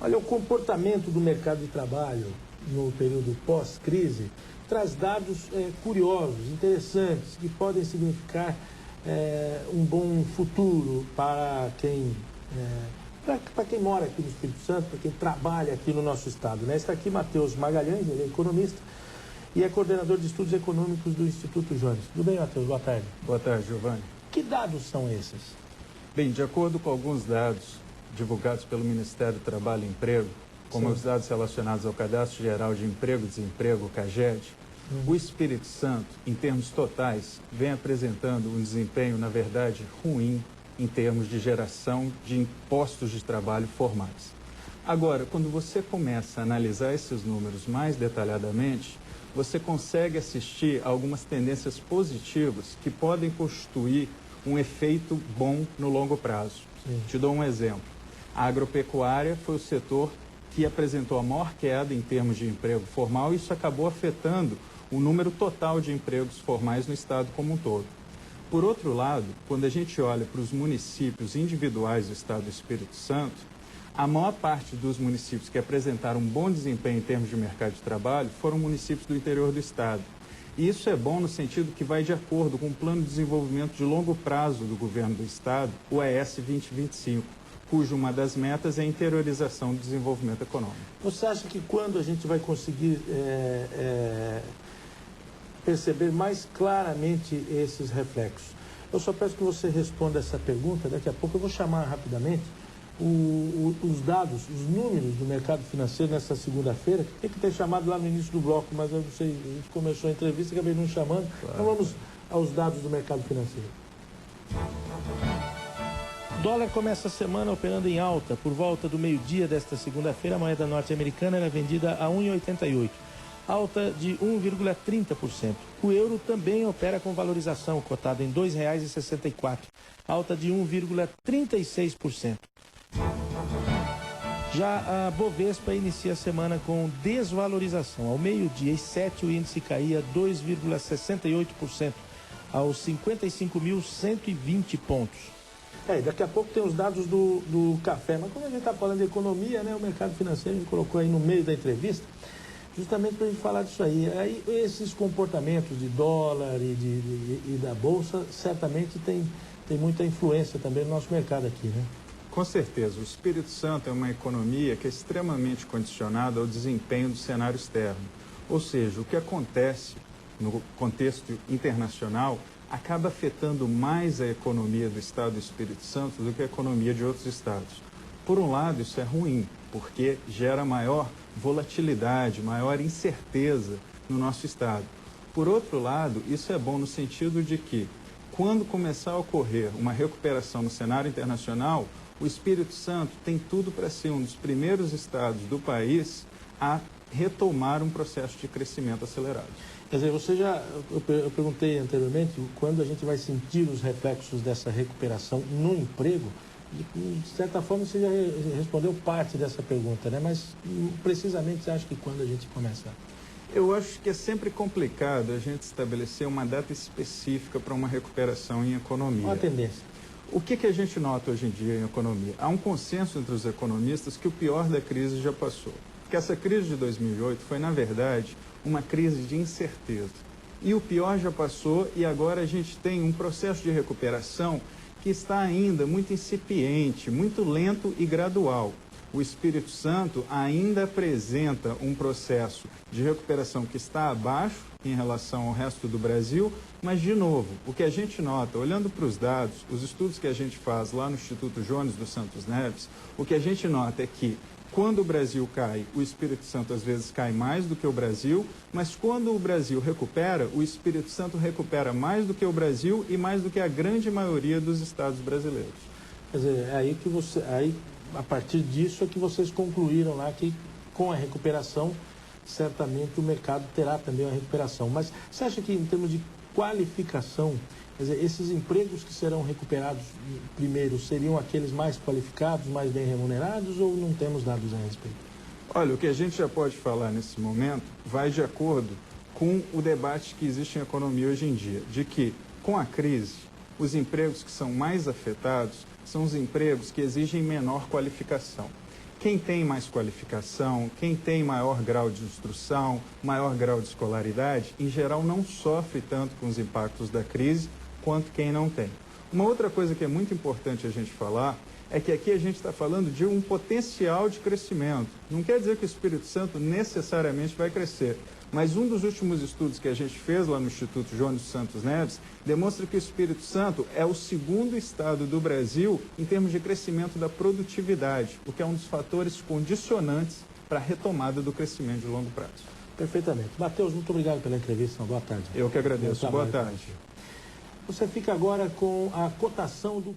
Olha, o comportamento do mercado de trabalho no período pós-crise traz dados curiosos, interessantes, que podem significar um bom futuro para quem mora aqui no Espírito Santo, para quem trabalha aqui no nosso estado, né? Está aqui Matheus Magalhães, ele é economista e é coordenador de estudos econômicos do Instituto Jones. Tudo bem, Matheus? Boa tarde. Boa tarde, Giovanni. Que dados são esses? Bem, de acordo com alguns dados divulgados pelo Ministério do Trabalho e Emprego, como os dados relacionados ao Cadastro Geral de Emprego e Desemprego, o CAGED, o Espírito Santo, em termos totais, vem apresentando um desempenho, na verdade, ruim em termos de geração de postos de trabalho formais. Agora, quando você começa a analisar esses números mais detalhadamente, você consegue assistir a algumas tendências positivas que podem constituir um efeito bom no longo prazo. Sim. Te dou um exemplo. A agropecuária foi o setor que apresentou a maior queda em termos de emprego formal e isso acabou afetando o número total de empregos formais no estado como um todo. Por outro lado, quando a gente olha para os municípios individuais do estado do Espírito Santo, a maior parte dos municípios que apresentaram um bom desempenho em termos de mercado de trabalho foram municípios do interior do estado. E isso é bom no sentido que vai de acordo com o Plano de Desenvolvimento de Longo Prazo do governo do estado, o ES 2025, cuja uma das metas é a interiorização do desenvolvimento econômico. Você acha que quando a gente vai conseguir perceber mais claramente esses reflexos? Eu só peço que você responda essa pergunta, daqui a pouco eu vou chamar rapidamente os dados, os números do mercado financeiro nessa segunda-feira, que tem que ter chamado lá no início do bloco, mas eu não sei, a gente começou a entrevista e acabei não chamando. Claro. Então vamos aos dados do mercado financeiro. O dólar começa a semana operando em alta. Por volta do meio-dia desta segunda-feira, a moeda norte-americana era vendida a 1,88, alta de 1,30%. O euro também opera com valorização, cotado em R$ 2,64, alta de 1,36%. Já a Bovespa inicia a semana com desvalorização. Ao meio-dia e 7, o índice caía 2,68% aos 55.120 pontos. Daqui a pouco tem os dados do café, mas como a gente está falando de economia, né, o mercado financeiro a gente colocou aí no meio da entrevista, justamente para a gente falar disso aí. Aí esses comportamentos de dólar e da Bolsa certamente tem muita influência também no nosso mercado aqui, né? Com certeza, o Espírito Santo é uma economia que é extremamente condicionada ao desempenho do cenário externo. Ou seja, o que acontece no contexto internacional acaba afetando mais a economia do estado do Espírito Santo do que a economia de outros estados. Por um lado, isso é ruim, porque gera maior volatilidade, maior incerteza no nosso estado. Por outro lado, isso é bom no sentido de que, quando começar a ocorrer uma recuperação no cenário internacional, o Espírito Santo tem tudo para ser um dos primeiros estados do país a retomar um processo de crescimento acelerado. Quer dizer, eu perguntei anteriormente quando a gente vai sentir os reflexos dessa recuperação no emprego, e de certa forma você já respondeu parte dessa pergunta, né? Mas precisamente você acha que quando a gente começa? Eu acho que é sempre complicado a gente estabelecer uma data específica para uma recuperação em economia. Qual a tendência? O que a gente nota hoje em dia em economia? Há um consenso entre os economistas que o pior da crise já passou. Que essa crise de 2008 foi, na verdade, uma crise de incerteza. E o pior já passou e agora a gente tem um processo de recuperação que está ainda muito incipiente, muito lento e gradual. O Espírito Santo ainda apresenta um processo de recuperação que está abaixo em relação ao resto do Brasil, mas, de novo, o que a gente nota, olhando para os dados, os estudos que a gente faz lá no Instituto Jones dos Santos Neves, o que a gente nota é que, quando o Brasil cai, o Espírito Santo às vezes cai mais do que o Brasil, mas quando o Brasil recupera, o Espírito Santo recupera mais do que o Brasil e mais do que a grande maioria dos estados brasileiros. Quer dizer, a partir disso é que vocês concluíram lá que com a recuperação, certamente o mercado terá também uma recuperação. Mas você acha que em termos de qualificação, quer dizer, esses empregos que serão recuperados primeiro seriam aqueles mais qualificados, mais bem remunerados ou não temos dados a respeito? Olha, o que a gente já pode falar nesse momento vai de acordo com o debate que existe em economia hoje em dia, de que com a crise, os empregos que são mais afetados são os empregos que exigem menor qualificação. quem tem mais qualificação, quem tem maior grau de instrução, maior grau de escolaridade, em geral não sofre tanto com os impactos da crise quanto quem não tem. Uma outra coisa que é muito importante a gente falar é que aqui a gente está falando de um potencial de crescimento. Não quer dizer que o Espírito Santo necessariamente vai crescer, mas um dos últimos estudos que a gente fez lá no Instituto Jones Santos Neves demonstra que o Espírito Santo é o segundo estado do Brasil em termos de crescimento da produtividade, o que é um dos fatores condicionantes para a retomada do crescimento de longo prazo. Perfeitamente. Matheus, muito obrigado pela entrevista. Boa tarde. Eu que agradeço. Boa tarde. Você fica agora com a cotação do